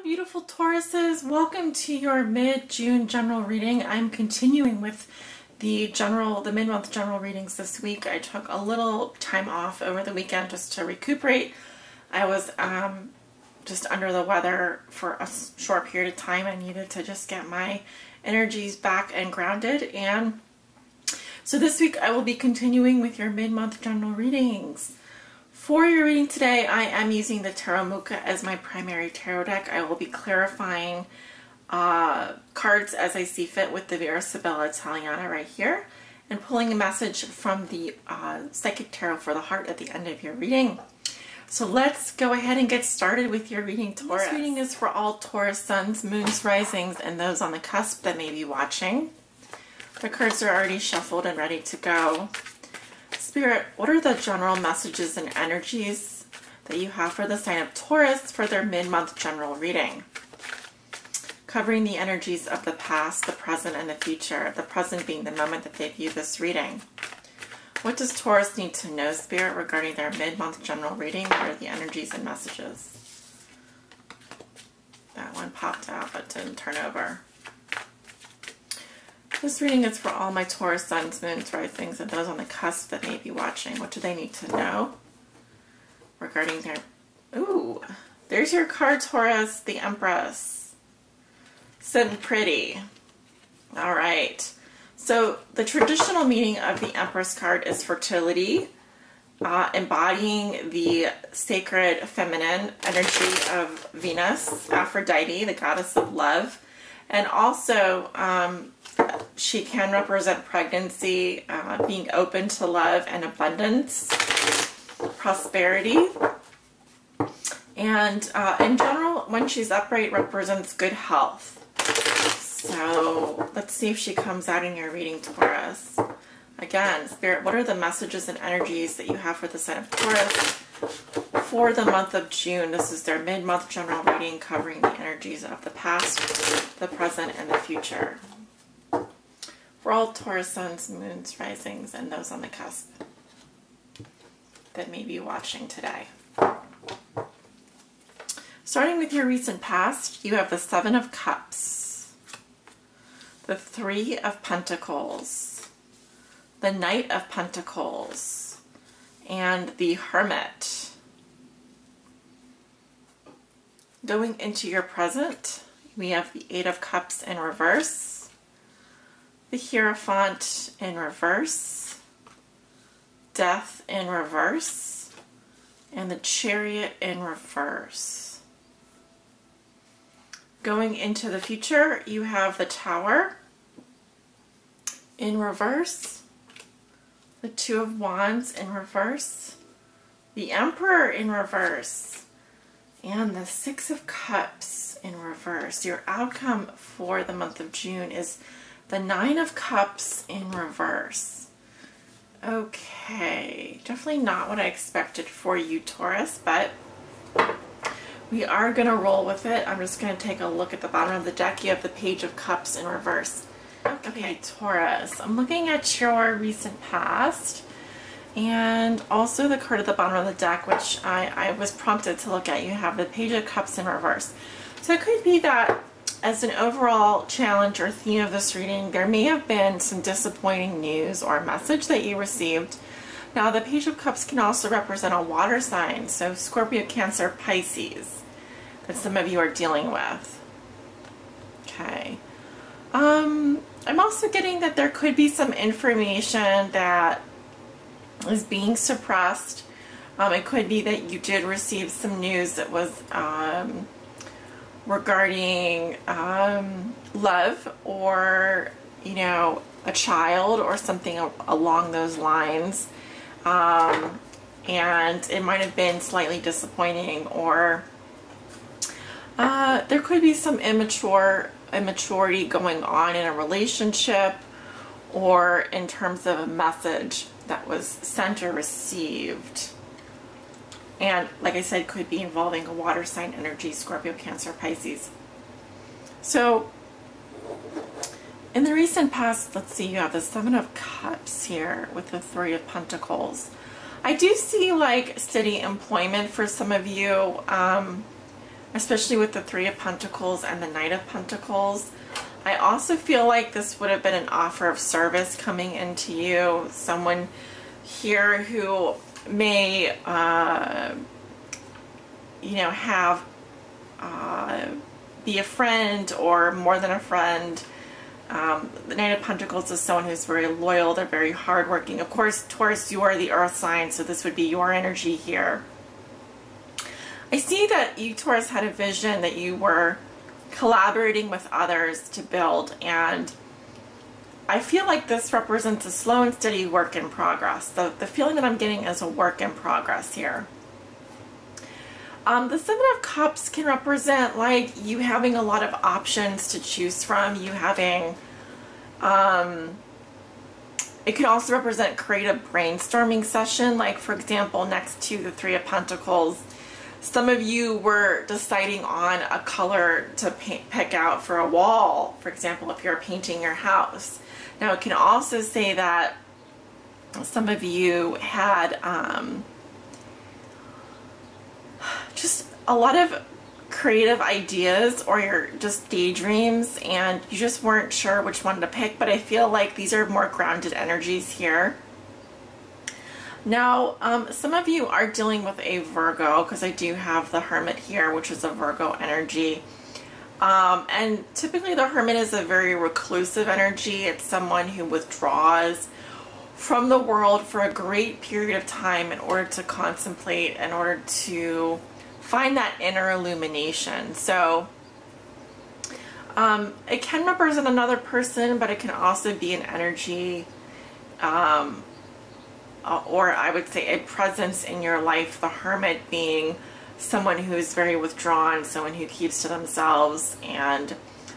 beautiful Tauruses. Welcome to your mid-June general reading. I'm continuing with the mid-month general readings this week. I took a little time off over the weekend just to recuperate. I was just under the weather for a short period of time. I needed to just get my energies back and grounded. And so this week I will be continuing with your mid-month general readings. For your reading today, I am using the Tarot Mucha as my primary tarot deck. I will be clarifying cards as I see fit with the Vera Sibilla Italiana right here, and pulling a message from the Psychic Tarot for the Heart at the end of your reading. So let's go ahead and get started with your reading, Taurus. This reading is for all Taurus suns, moons, risings, and those on the cusp that may be watching. The cards are already shuffled and ready to go. Spirit, what are the general messages and energies that you have for the sign of Taurus for their mid-month general reading? Covering the energies of the past, the present, and the future. The present being the moment that they view this reading. What does Taurus need to know, Spirit, regarding their mid-month general reading? What are the energies and messages? That one popped out but didn't turn over. This reading is for all my Taurus suns, moons, risings, and those on the cusp that may be watching. What do they need to know regarding their... Ooh, there's your card, Taurus, the Empress. Sitting pretty. All right. So the traditional meaning of the Empress card is fertility, embodying the sacred feminine energy of Venus, Aphrodite, the goddess of love, and also she can represent pregnancy, being open to love and abundance, prosperity, and in general, when she's upright, represents good health. So let's see if she comes out in your reading, Taurus. Again, Spirit, what are the messages and energies that you have for the sign of Taurus for the month of June? This is their mid-month general reading covering the energies of the past, the present, and the future. For all Taurus suns, moons, risings, and those on the cusp that may be watching today. Starting with your recent past, you have the Seven of Cups, the Three of Pentacles, the Knight of Pentacles, and the Hermit. Going into your present, we have the Eight of Cups in reverse, the Hierophant in reverse, Death in reverse, and the Chariot in reverse. Going into the future, you have the Tower in reverse, the Two of Wands in reverse, the Emperor in reverse, and the Six of Cups in reverse. Your outcome for the month of June is the Nine of Cups in reverse. Okay, definitely not what I expected for you, Taurus, but we are going to roll with it. I'm just going to take a look at the bottom of the deck. You have the Page of Cups in reverse. Okay, Taurus, I'm looking at your recent past and also the card at the bottom of the deck, which I was prompted to look at. You have the Page of Cups in reverse. So it could be that as an overall challenge or theme of this reading, there may have been some disappointing news or message that you received. Now, the Page of Cups can also represent a water sign, so Scorpio, Cancer, Pisces, that some of you are dealing with. Okay. I'm also getting that there could be some information that is being suppressed. It could be that you did receive some news that was regarding love, or a child or something along those lines, and it might have been slightly disappointing, or there could be some immaturity going on in a relationship, or in terms of a message that was sent or received. And like I said, could be involving a water sign energy, Scorpio, Cancer, Pisces. So in the recent past, let's see, you have the Seven of Cups here with the Three of Pentacles. I do see like steady employment for some of you. especially with the Three of Pentacles and the Knight of Pentacles. I also feel like this would have been an offer of service coming into you. Someone here who may, you know, have, be a friend or more than a friend. The Knight of Pentacles is someone who's very loyal. They're very hardworking. Of course, Taurus, you are the earth sign, so this would be your energy here. I see that you, Taurus, had a vision that you were collaborating with others to build, and I feel like this represents a slow and steady work in progress. The feeling that I'm getting is a work in progress here. The Seven of Cups can represent like you having a lot of options to choose from, you having, it can also represent creative brainstorming session. Like, for example, next to the Three of Pentacles, some of you were deciding on a color to pick out for a wall, for example, if you're painting your house. Now, it can also say that some of you had just a lot of creative ideas, or you're just daydreams and you just weren't sure which one to pick, but I feel like these are more grounded energies here. Now, some of you are dealing with a Virgo, because I do have the Hermit here, which is a Virgo energy. And typically the Hermit is a very reclusive energy. It's someone who withdraws from the world for a great period of time in order to contemplate, in order to find that inner illumination. So it can represent another person, but it can also be an energy, or I would say a presence in your life. The Hermit being someone who's very withdrawn, someone who keeps to themselves, and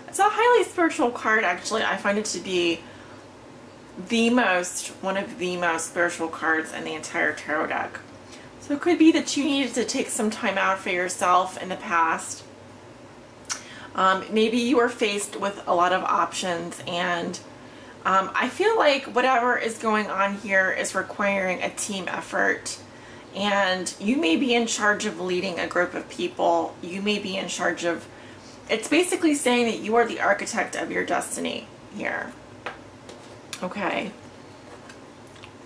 it's a highly spiritual card. Actually, I find it to be one of the most spiritual cards in the entire tarot deck. So it could be that you needed to take some time out for yourself in the past. Maybe you were faced with a lot of options, and I feel like whatever is going on here is requiring a team effort, and you may be in charge of leading a group of people. You may be in charge of, it's basically saying that you are the architect of your destiny here. Okay.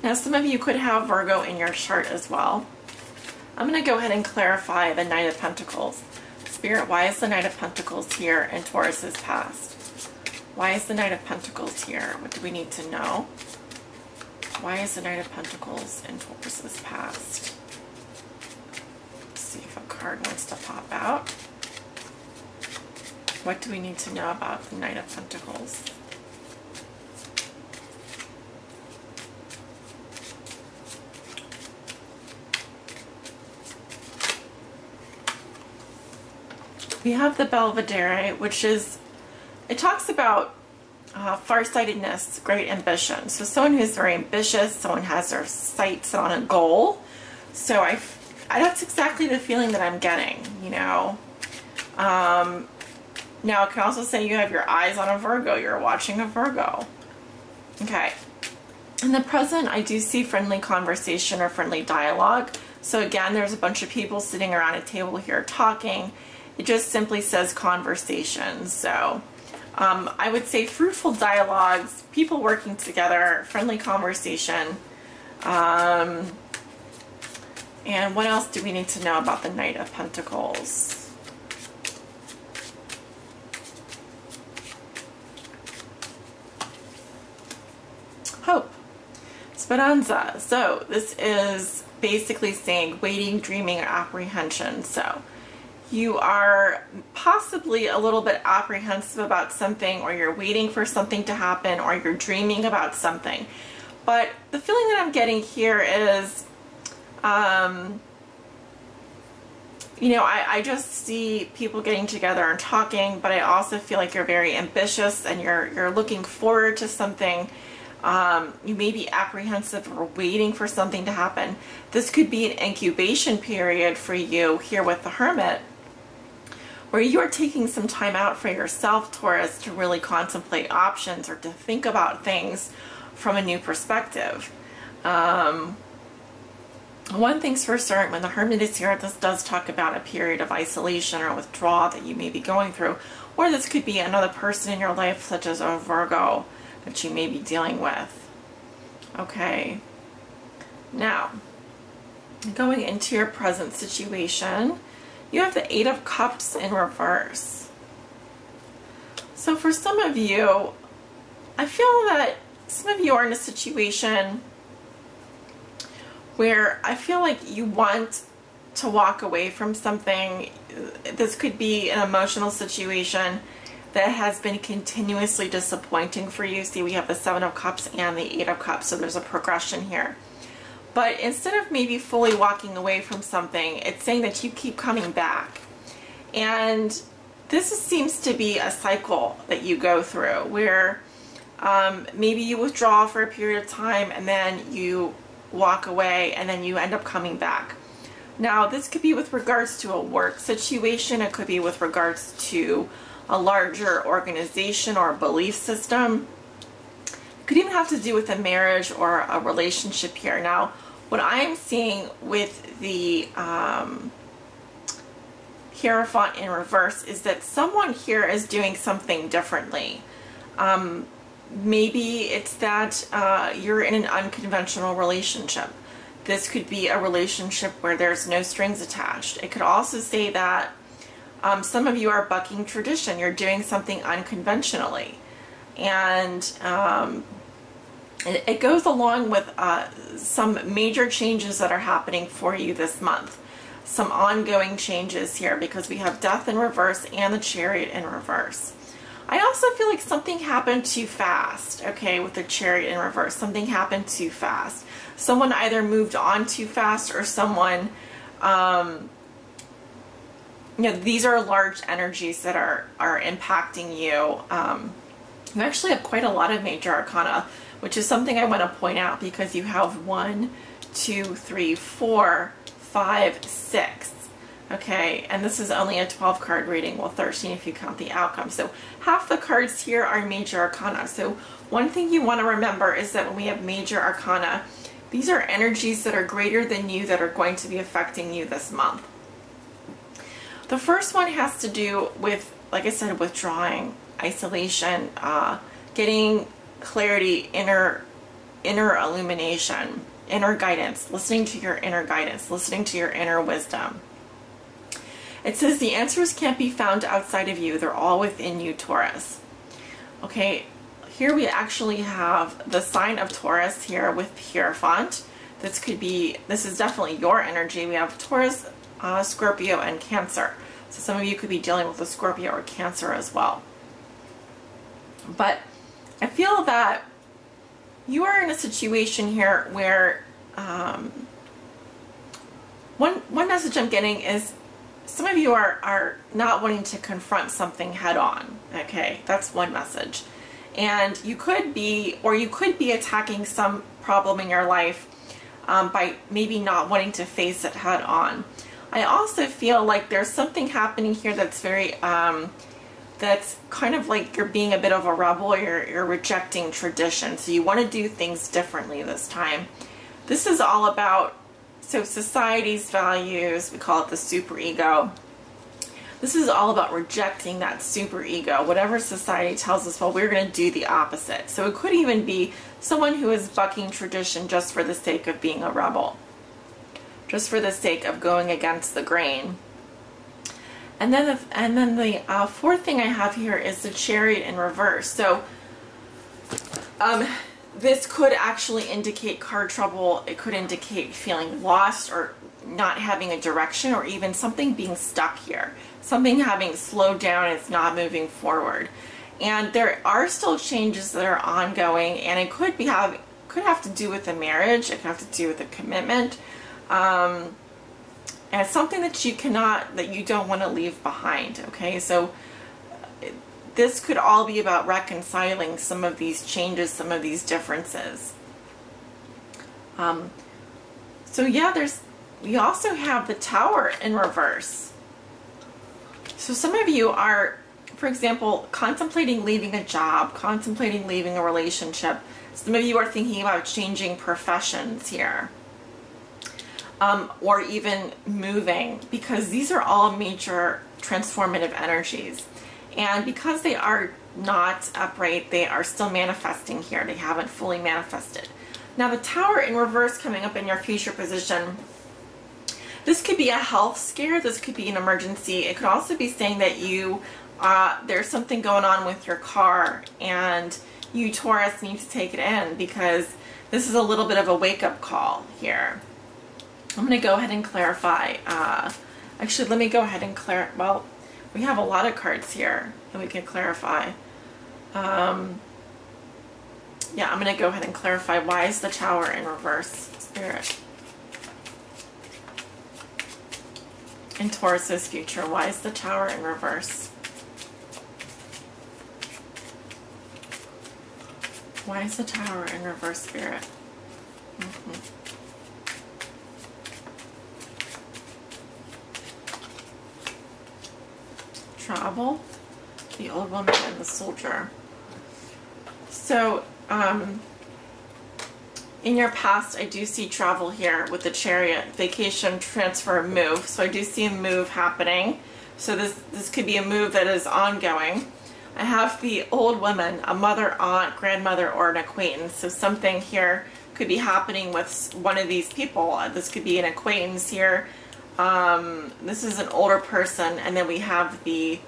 Now, some of you could have Virgo in your chart as well. I'm going to go ahead and clarify the Knight of Pentacles. Spirit, why is the Knight of Pentacles here in Taurus's past? Why is the Knight of Pentacles here? What do we need to know? Why is the Knight of Pentacles in Taurus's past? Let's see if a card wants to pop out. What do we need to know about the Knight of Pentacles? We have the Belvedere, which is, it talks about farsightedness, great ambition. So someone who's very ambitious, someone has their sights on a goal. So that's exactly the feeling that I'm getting, you know. Now it can also say you have your eyes on a Virgo, you're watching a Virgo. Okay. In the present, I do see friendly conversation or friendly dialogue. So again, there's a bunch of people sitting around a table here talking. It just simply says conversation. So I would say fruitful dialogues, people working together, friendly conversation. And what else do we need to know about the Knight of Pentacles? Hope. Speranza. So this is basically saying waiting, dreaming, or apprehension. So you are possibly a little bit apprehensive about something, or you're waiting for something to happen, or you're dreaming about something. But the feeling that I'm getting here is, you know, I just see people getting together and talking, but I also feel like you're very ambitious and you're looking forward to something. You may be apprehensive or waiting for something to happen. This could be an incubation period for you here with the Hermit, where you are taking some time out for yourself, Taurus, to really contemplate options or to think about things from a new perspective. One thing's for certain, when the Hermit is here, this does talk about a period of isolation or withdrawal that you may be going through, or this could be another person in your life, such as a Virgo, that you may be dealing with. Okay. Now, going into your present situation, you have the Eight of Cups in reverse. So for some of you, I feel that some of you are in a situation where I feel like you want to walk away from something. This could be an emotional situation that has been continuously disappointing for you. See, we have the Seven of Cups and the Eight of Cups, so there's a progression here. But instead of maybe fully walking away from something, it's saying that you keep coming back. And this seems to be a cycle that you go through where maybe you withdraw for a period of time and then you walk away and then you end up coming back. Now, this could be with regards to a work situation. It could be with regards to a larger organization or a belief system. It could even have to do with a marriage or a relationship here. Now, what I'm seeing with the Hierophant in reverse is that someone here is doing something differently. Maybe it's that you're in an unconventional relationship. This could be a relationship where there's no strings attached. It could also say that some of you are bucking tradition. You're doing something unconventionally. And it goes along with some major changes that are happening for you this month. Some ongoing changes here because we have Death in reverse and the Chariot in reverse. I also feel like something happened too fast, okay, with the Chariot in reverse. Something happened too fast. Someone either moved on too fast or someone, these are large energies that are impacting you. You actually have quite a lot of major arcana, which is something I want to point out because you have 1, 2, 3, 4, 5, 6. Okay, and this is only a 12 card reading, well 13 if you count the outcome. So half the cards here are major arcana. So one thing you want to remember is that when we have major arcana, these are energies that are greater than you that are going to be affecting you this month. The first one has to do with, like I said, withdrawing, isolation, getting clarity, inner illumination, inner guidance, listening to your inner guidance, listening to your inner wisdom. It says the answers can't be found outside of you. They're all within you, Taurus. Okay, here we actually have the sign of Taurus here with Hierophant. This is definitely your energy. We have Taurus, Scorpio, and Cancer. So some of you could be dealing with a Scorpio or Cancer as well. But I feel that you are in a situation here where one message I'm getting is some of you are not wanting to confront something head on. Okay, that's one message. And you could be attacking some problem in your life by maybe not wanting to face it head on. I also feel like there's something happening here that's very that's kind of like you're being a bit of a rebel. You're rejecting tradition, so you want to do things differently this time. This is all about society's values. We call it the superego. This is all about rejecting that superego. Whatever society tells us, well, we're going to do the opposite. So it could even be someone who is bucking tradition just for the sake of being a rebel, just for the sake of going against the grain. And then the fourth thing I have here is the Chariot in reverse. So this could actually indicate car trouble. It could indicate feeling lost or not having a direction, or even something being stuck here. Something having slowed down and it's not moving forward. And there are still changes that are ongoing, and it could have to do with a marriage. It could have to do with a commitment. And it's something that you don't want to leave behind. Okay, so this could all be about reconciling some of these changes, some of these differences. So yeah, we also have the Tower in reverse. So some of you are, for example, contemplating leaving a job, contemplating leaving a relationship. Some of you are thinking about changing professions here. or even moving, because these are all major transformative energies. And because they are not upright, they are still manifesting here. They haven't fully manifested. Now the Tower in reverse coming up in your future position, this could be a health scare. This could be an emergency. It could also be saying that you, there's something going on with your car and you, Taurus, need to take it in, because this is a little bit of a wake-up call here. I'm going to go ahead and clarify. Actually, let me go ahead and well, we have a lot of cards here and we can clarify. Yeah, I'm going to go ahead and clarify. Why is the Tower in reverse, Spirit? In Taurus's future, why is the Tower in reverse? Why is the Tower in reverse, Spirit? Travel, the Old Woman, and the Soldier. So, in your past, I do see travel here with the Chariot, vacation, transfer, move. So I do see a move happening. So this could be a move that is ongoing. I have the Old Woman, a mother, aunt, grandmother, or an acquaintance. So something here could be happening with one of these people. This could be an acquaintance here. This is an older person. And then we have the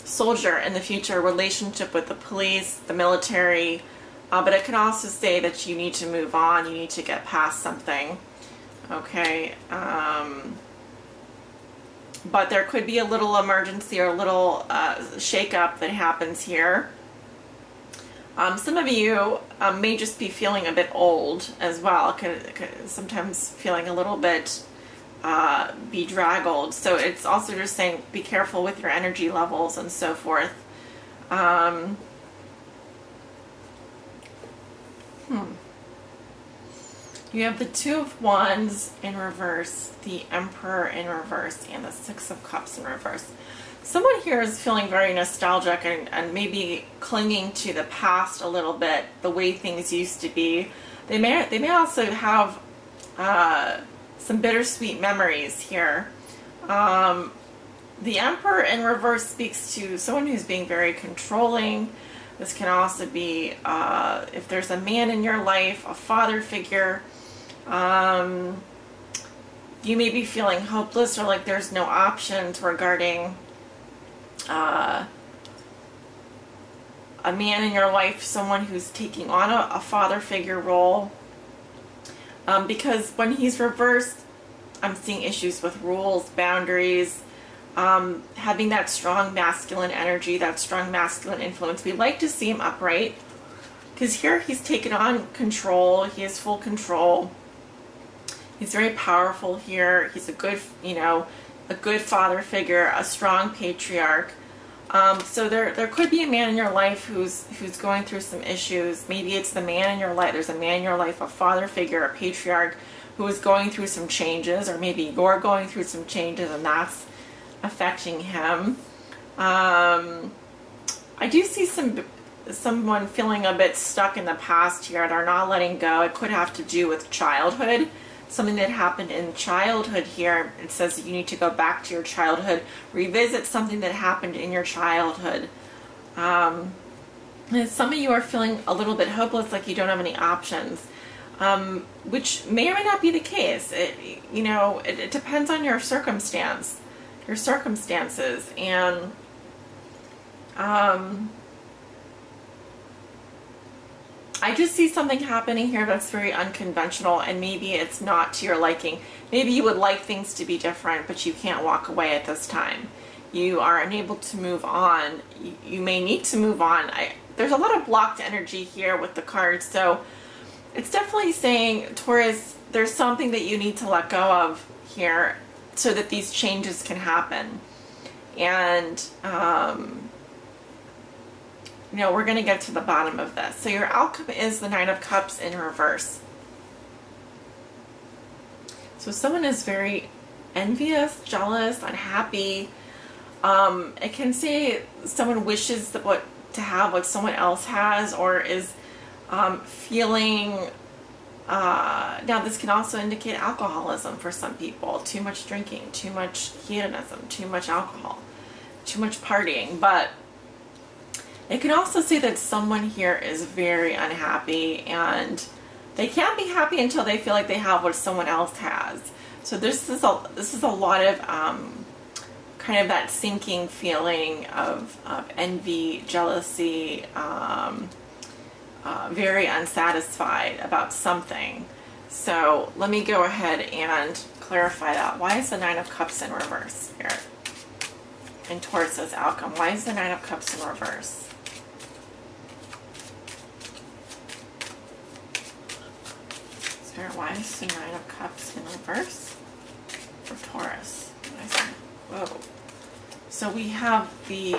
Soldier in the future, relationship with the police, the military. But it can also say that you need to move on. You need to get past something. Okay. But there could be a little emergency or a little shake-up that happens here. Some of you may just be feeling a bit old as well. Sometimes feeling a little bit bedraggled. So it's also just saying be careful with your energy levels and so forth. You have the Two of Wands in reverse, the Emperor in reverse, and the Six of Cups in reverse. Someone here is feeling very nostalgic and maybe clinging to the past a little bit, the way things used to be. They may also have some bittersweet memories here. The Emperor in reverse speaks to someone who's being very controlling. This can also be if there's a man in your life, a father figure. You may be feeling hopeless or like there's no options regarding a man in your life, someone who's taking on a father figure role. Because when he's reversed, I'm seeing issues with rules, boundaries, having that strong masculine energy, that strong masculine influence. We like to see him upright, because here he's taken on control. He has full control. He's very powerful here. He's a good, a good father figure, a strong patriarch. So there could be a man in your life who's going through some issues. Maybe it's the man in your life. There's a man in your life, a father figure, a patriarch, who is going through some changes, or maybe you're going through some changes and that's affecting him. I do see someone feeling a bit stuck in the past here. They're not letting go. It could have to do with childhood. Something that happened in childhood here. It says that you need to go back to your childhood, revisit something that happened in your childhood. And some of you are feeling a little bit hopeless, like you don't have any options, which may or may not be the case. It depends on your circumstances, and I just see something happening here that's very unconventional, and maybe it's not to your liking. Maybe you would like things to be different, but you can't walk away at this time. You are unable to move on. You may need to move on. There's a lot of blocked energy here with the cards, so it's definitely saying, Taurus, there's something that you need to let go of here so that these changes can happen. And we're going to get to the bottom of this. So your outcome is the Nine of Cups in reverse. So someone is very envious, jealous, unhappy. It can say someone wishes to have what someone else has, or is feeling Now, this can also indicate alcoholism for some people. Too much drinking, too much hedonism, too much alcohol, too much partying. But it can also say that someone here is very unhappy, and they can't be happy until they feel like they have what someone else has. So this is a lot of kind of that sinking feeling of envy, jealousy, very unsatisfied about something. So let me go ahead and clarify that. Why is the Nine of Cups in reverse here in Taurus's outcome? Why is the Nine of Cups in reverse? Why is the Nine of Cups in reverse for Taurus? Whoa. So we have the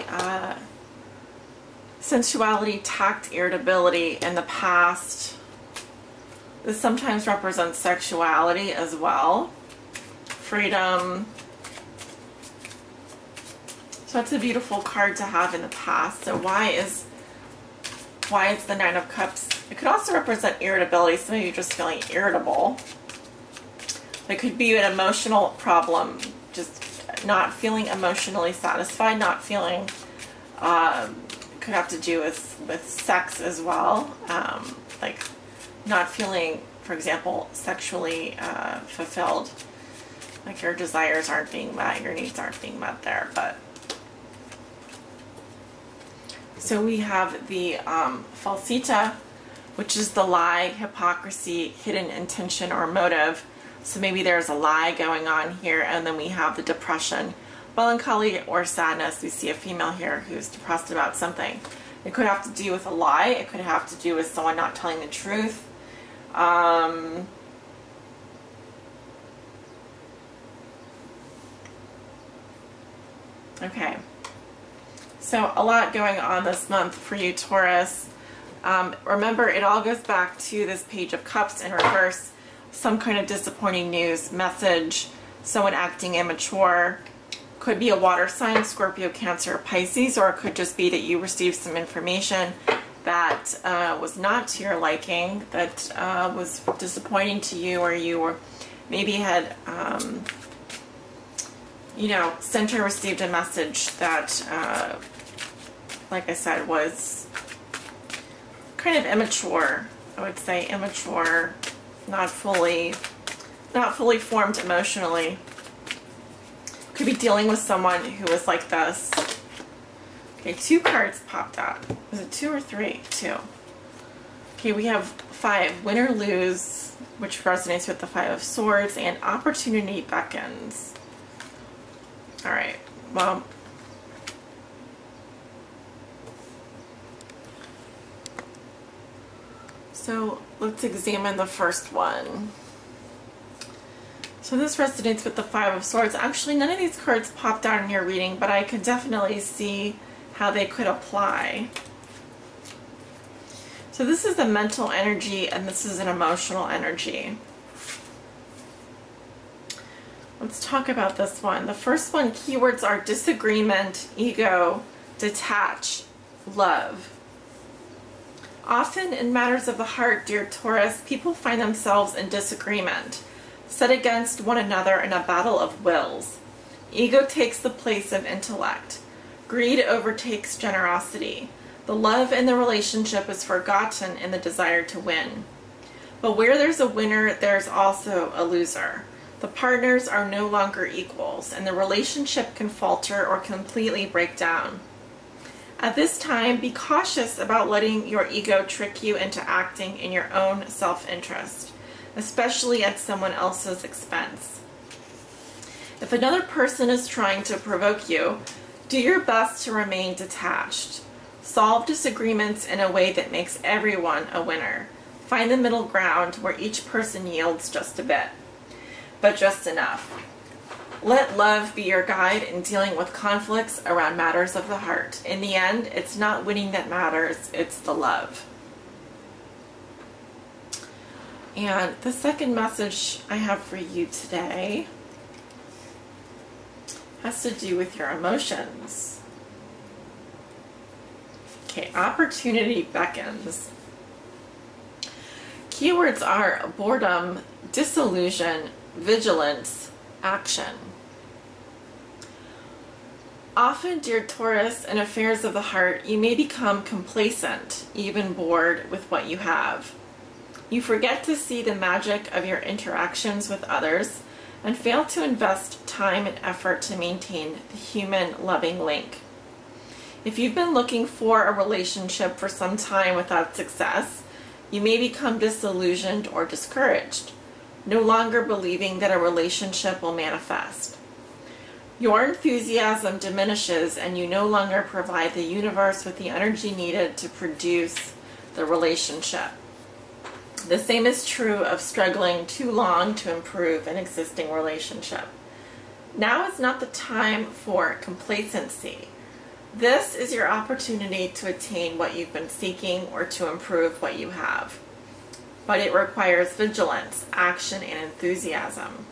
sensuality, tact, irritability in the past. This sometimes represents sexuality as well. Freedom. So it's a beautiful card to have in the past. So why is the Nine of Cups? It could also represent irritability. Some of you just feeling irritable. It could be an emotional problem, just not feeling emotionally satisfied, not feeling, could have to do with sex as well. Like not feeling, for example, sexually fulfilled. Like your desires aren't being met, your needs aren't being met there. But so we have the falsita, which is the lie, hypocrisy, hidden intention or motive. So maybe there's a lie going on here. And then we have the depression, melancholy or sadness. We see a female here who's depressed about something. It could have to do with a lie. It could have to do with someone not telling the truth. Okay. So a lot going on this month for you, Taurus. Remember, it all goes back to this Page of Cups in reverse. Some kind of disappointing news, message, someone acting immature. Could be a water sign, Scorpio, Cancer, Pisces, or it could just be that you received some information that was not to your liking, that was disappointing to you, or you were maybe had, sent or received a message that, like I said, was kind of immature. I would say immature, not fully formed emotionally. Could be dealing with someone who is like this. Okay, 2 cards popped out. Is it 2 or 3? 2. Okay, we have 5, win or lose, which resonates with the 5 of Swords, and opportunity beckons. All right, well, so let's examine the first one. So this resonates with the 5 of Swords. Actually, none of these cards popped out in your reading, but I could definitely see how they could apply. So this is a mental energy, and this is an emotional energy. Let's talk about this one. The first one, keywords are disagreement, ego, detach, love. Often in matters of the heart, dear Taurus, people find themselves in disagreement, set against one another in a battle of wills. Ego takes the place of intellect. Greed overtakes generosity. The love in the relationship is forgotten in the desire to win. But where there's a winner, there's also a loser. The partners are no longer equals, and the relationship can falter or completely break down. At this time, be cautious about letting your ego trick you into acting in your own self-interest, especially at someone else's expense. If another person is trying to provoke you, do your best to remain detached. Solve disagreements in a way that makes everyone a winner. Find the middle ground where each person yields just a bit, but just enough. Let love be your guide in dealing with conflicts around matters of the heart. In the end, it's not winning that matters, it's the love. And the second message I have for you today has to do with your emotions. Okay, opportunity beckons. keywords are boredom, disillusion, vigilance, action. Often, dear Taurus, in affairs of the heart, you may become complacent, even bored with what you have. You forget to see the magic of your interactions with others and fail to invest time and effort to maintain the human loving link. If you've been looking for a relationship for some time without success, you may become disillusioned or discouraged, no longer believing that a relationship will manifest. Your enthusiasm diminishes and you no longer provide the universe with the energy needed to produce the relationship. The same is true of struggling too long to improve an existing relationship. Now is not the time for complacency. This is your opportunity to attain what you've been seeking or to improve what you have. But it requires vigilance, action, and enthusiasm.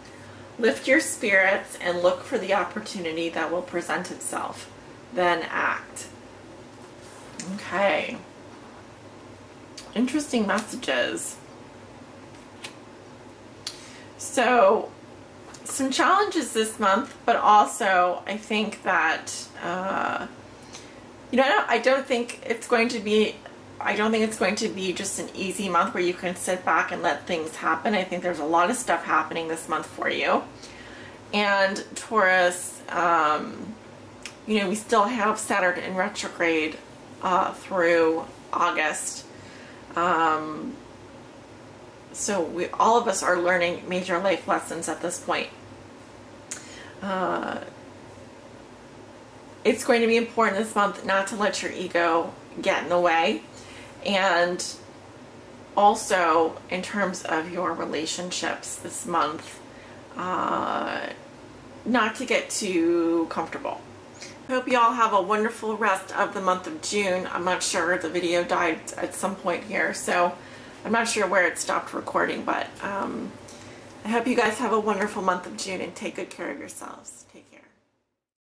Lift your spirits and look for the opportunity that will present itself. Then act. Okay. Interesting messages. So, some challenges this month, but also I think that, I don't think it's going to be just an easy month where you can sit back and let things happen. I think there's a lot of stuff happening this month for you. And Taurus, we still have Saturn in retrograde through August. So all of us are learning major life lessons at this point. It's going to be important this month not to let your ego get in the way. And also, in terms of your relationships this month, not to get too comfortable. I hope you all have a wonderful rest of the month of June. I'm not sure, the video died at some point here, so I'm not sure where it stopped recording, but I hope you guys have a wonderful month of June and take good care of yourselves. Take care.